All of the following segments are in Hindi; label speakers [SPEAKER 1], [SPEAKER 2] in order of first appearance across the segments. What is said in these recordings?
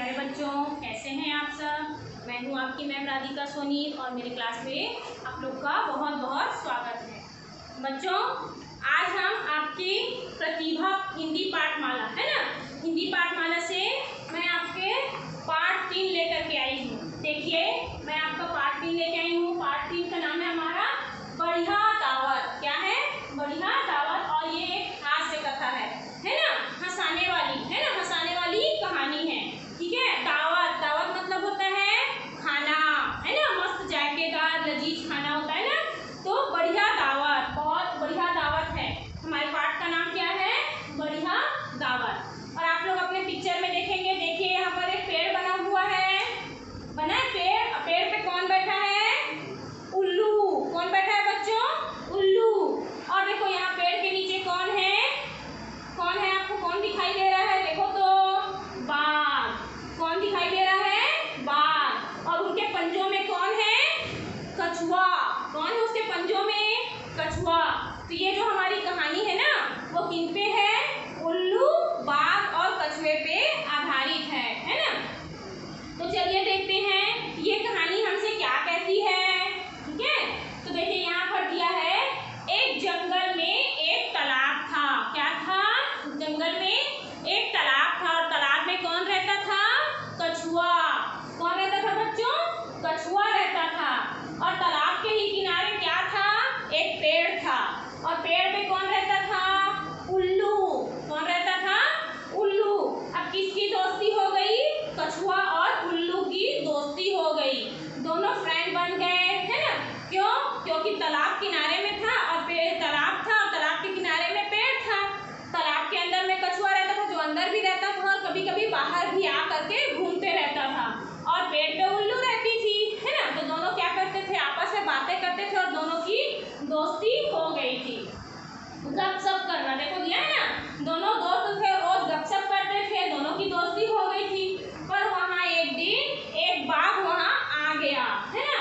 [SPEAKER 1] प्यारे बच्चों, कैसे हैं आप सब। मैं हूं आपकी मैम राधिका सोनी और मेरे क्लास में आप लोग का बहुत बहुत स्वागत है। बच्चों, आज हम आपकी प्रतिभा हिंदी पाठमाला है ना, हिंदी पाठमाला से मैं आपके पाठ 3 लेकर के आई हूँ। देखिए, मैं आपका पाठ 3 लेके आई हूँ। पाठ 3 का नाम है हमारा बढ़िया दावत। क्या है? बढ़िया दावत। और ये एक हास्य कथा है ना, हंसाने वाली है ना, हंसाने वाली कहानी है। ठीक है। दावत, दावत मतलब होता है खाना, है ना, मस्त जायकेदार लजीज खाना होता है ना। तो बढ़िया दावत, बहुत बढ़िया दावत है। हमारे पाठ का नाम क्या है? बढ़िया दावत। और आप लोग अपने पिक्चर में देखेंगे, देखिए यहाँ पर एक पेड़ बना हुआ है, बना है पेड़। पेड़ पे कौन बैठा है? उल्लू। कौन बैठा है बच्चों? उल्लू। और देखो यहाँ पेड़ के नीचे कौन है? कौन है? आपको कौन दिखाई दे रहा है? देखो तो, बाघ। कौन दिखाई दे रहा है? बाघ। और उनके पंजों में कौन है? कछुआ। कौन है उसके पंजों में? कछुआ। तो ये जो हमारी कहानी है ना, वो किन पे है? उल्लू, बाघ और कछुए पे आधारित है ना। तो चलिए देखते हैं ये कहानी हमसे क्या कहती है। ठीक है। तो देखिए यहाँ पर दिया है, एक जंगल में एक तालाब था। क्या था? जंगल में एक तालाब था। और तालाब में कौन रहता था? कछुआ। कौन रहता था बच्चों? कछुआ रहता था। और तालाब के ही किनारे क्या था? एक पेड़ था। और पेड़ पे कौन रहता था? उल्लू। कौन रहता था? उल्लू। अब किसकी दोस्ती हो गई? कछुआ और उल्लू की दोस्ती हो गई। दोनों फ्रेंड बन गए, है ना। क्यों? क्योंकि तालाब किनारे में था और पेड़, तालाब था और तालाब के किनारे में पेड़ था। तालाब के अंदर में कछुआ रहता था, जो अंदर भी रहता था और कभी कभी बाहर भी आ करके घूमते रहता था। और पेड़ पे उल्लू रहती थी, है ना। तो दोनों क्या करते थे? आपस में बातें करते थे और दोनों की दोस्ती हो गई थी। गपशप करना, देखो दिया है ना, दोनों दोस्त थे, रोज गपशप करते थे, दोनों की दोस्ती हो गई थी। पर वहाँ एक दिन एक बाघ वहाँ आ गया, है ना।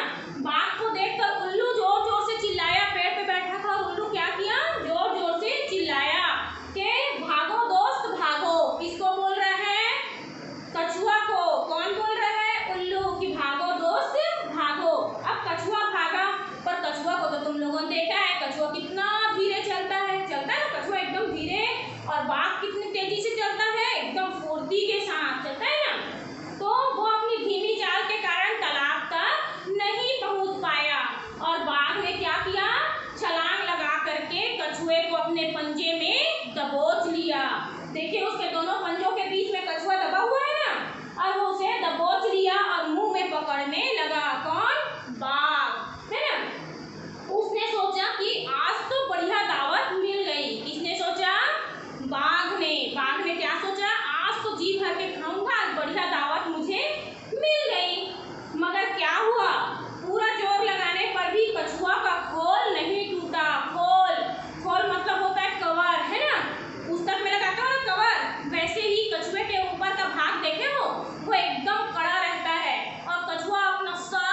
[SPEAKER 1] बाघ को देखकर उल्लू जोर जोर से चिल्लाया। पेड़ पे बैठा था और उल्लू क्या किया? जोर जोर से चिल्लाया कि भागो दोस्त भागो। किसको बोल रहा है? कछुआ को। कौन बोल रहा है? उल्लू। कि भागो दोस्त भागो। अब कछुआ भागा, पर कछुआ को तो तुम लोगों ने देखा है, कछुआ कितना धीरे चलता है ना कछुआ, एकदम धीरे। और बाघ कितनी तेजी से चलता है, एकदम फुर्ती के साथ चलता है ना। तो वो अपनी धीमी चाल के कारण तालाब तक नहीं पहुंच पाया। और बाघ ने क्या किया? छलांग लगा करके कछुए को अपने पंजे में दबोच लिया। देखिए उसके दोनों पंजों के बीच में कछुआ दबा हुआ है ना, और वो उसे दबोच लिया और मुंह में पकड़ने लगा। कौन? बाघ, है ना। उसने सोचा कि आज तो बढ़िया दावत मिल गई। किसने सोचा? बाघ ने। बाघ ने क्या सोचा? आज तो जी भर के खाऊंगा, आज बढ़िया दावत मुझे मिल गई। मगर क्या हुआ? पूरा जोर लगाने पर भी कछुआ का खोल नहीं टूटा। खोल, खोल मतलब होता है कवर, है ना। पुस्तक में लगाते हो ना कवर, वैसे ही कछुए के ऊपर का भाग देखे हो, वो एकदम कड़ा रहता है। और कछुआ अपना सर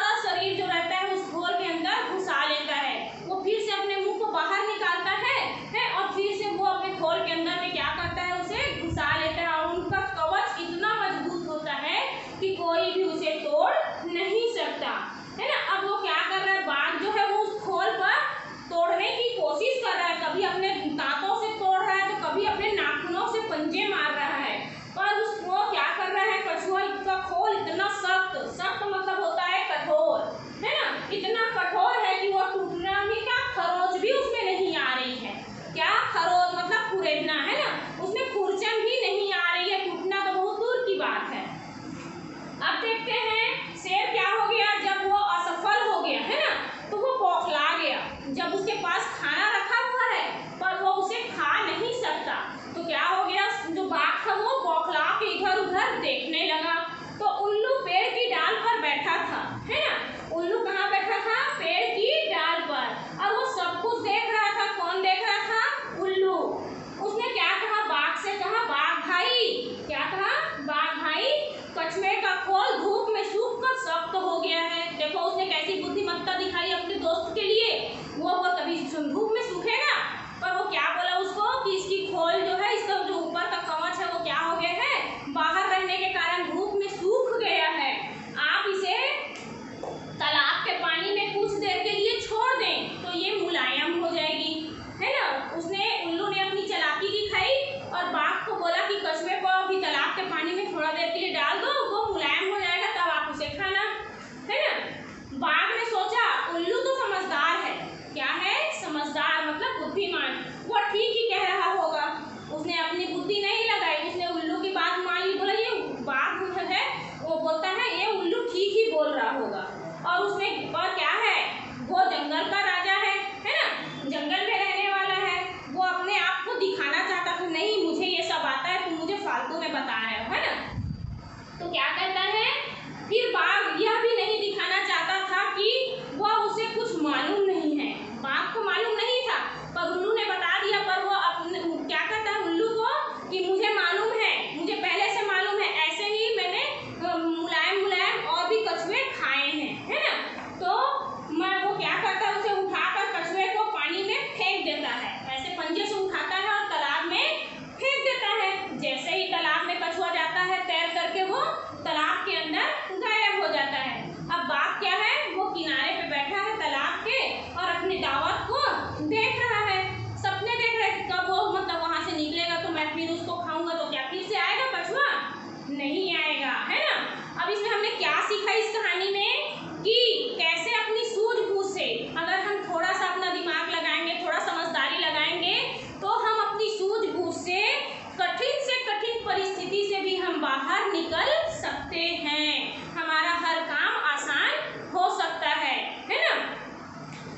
[SPEAKER 1] निकल सकते हैं, हमारा हर काम आसान हो सकता है ना।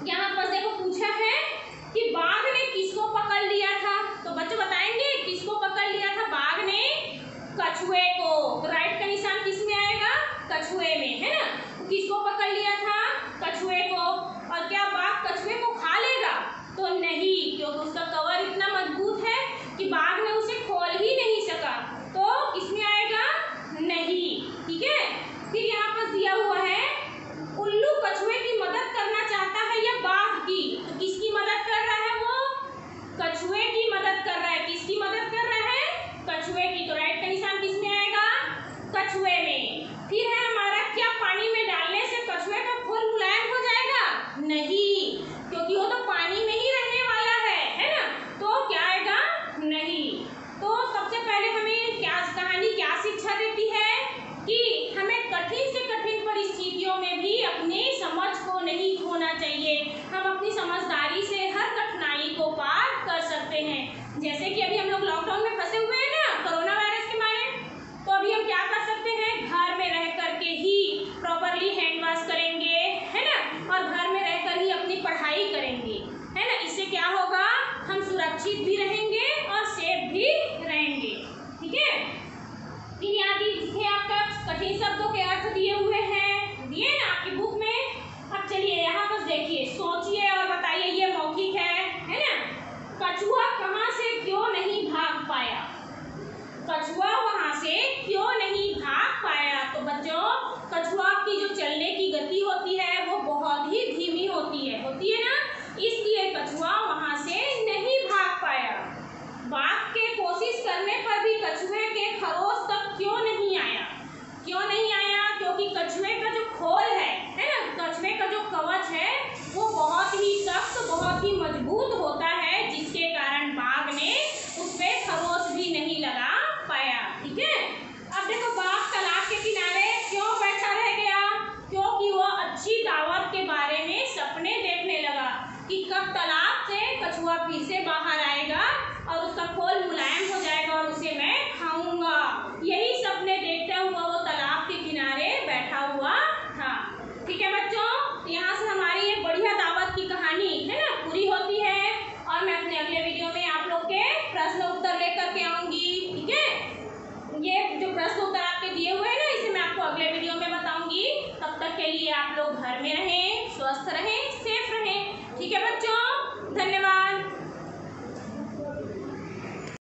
[SPEAKER 1] यहाँ पर देखो पूछा है कि बाघ ने किसको पकड़ लिया था, तो बच्चों बताएंगे किसको पकड़ लिया था बाघ ने? कछुए को। तो राइट का निशान किस में आएगा? कछुए में, है ना। किसको पकड़ लिया था? कछुए को। और क्या बाघ कछुए को खा लेगा? तो नहीं, क्योंकि उसका कवर इतना मजबूत है कि बाघ ने उसे खोल ही नहीं सका, तो किसमें आएगा? नहीं, ठीक है। फिर यहाँ पर दिया हुआ है उल्लू कछुए की मदद करना चाहता है या बाघ की, तो किसकी मदद कर रहा है वो? कछुए की मदद कर रहा है। किसकी मदद कर रहा है? कछुए की। तो राइट का निशान किस में आएगा? कछुए में। फिर है हमारा, क्या पानी में डालने से कछुए का खोल मुलायम हो जाएगा? नहीं, क्योंकि वो तो पानी में ही रहने वाला है ना। तो क्या आएगा? नहीं। तो सबसे पहले हमें क्या कहानी क्या शिक्षा देती है कि हमें कठिन से कठिन परिस्थितियों में भी अपनी समझ को नहीं खोना चाहिए। हम अपनी समझदारी से हर कठिनाई को पार कर सकते हैं। जैसे कि अभी हम लोग लॉकडाउन में फंसे हुए हैं ना, कोरोना वायरस के मारे, तो अभी हम क्या कर सकते हैं? घर में रह करके ही प्रॉपरली हैंड वॉश करेंगे, है ना, और घर में रहकर ही अपनी पढ़ाई करेंगे, है ना। इससे क्या होगा? हम सुरक्षित भी रहेंगे और सेफ भी रहेंगे, ठीक है। फिर यहाँ दिखे आपका कठिन शब्दों के अर्थ दिए हुए हैं, दिए ना आपकी बुक में। अब चलिए यहाँ पर देखिए, सोचिए और बताइए, ये मौखिक है ना। कछुआ कहाँ से क्यों नहीं भाग पाया? कछुआ वहां से क्यों नहीं भाग पाया? तो बच्चों, कछुआ की जो चलने की गति होती है वो बहुत ही धीमी होती है ना, इसलिए कछुआ वहां से नहीं भाग पाया। बाघ के कोशिश करने पर भी कछुए के खरोच तक क्यों नहीं आया? क्यों नहीं आया? क्योंकि कछुए का जो खोल है ना, कछुए का जो कवच है वो बहुत ही सख्त, बहुत ही मजबूत होता है, जिसके कारण बाघ ने उस पे खरोच भी नहीं लगा पाया, ठीक है। अब देखो, बाघ तालाब के किनारे क्यों बैठा रह गया? क्योंकि वो अच्छी दावत के बारे में सपने देखने लगा कि कब तालाब से कछुआ फिर से बाहर आएगा और उसका खोल मुलायम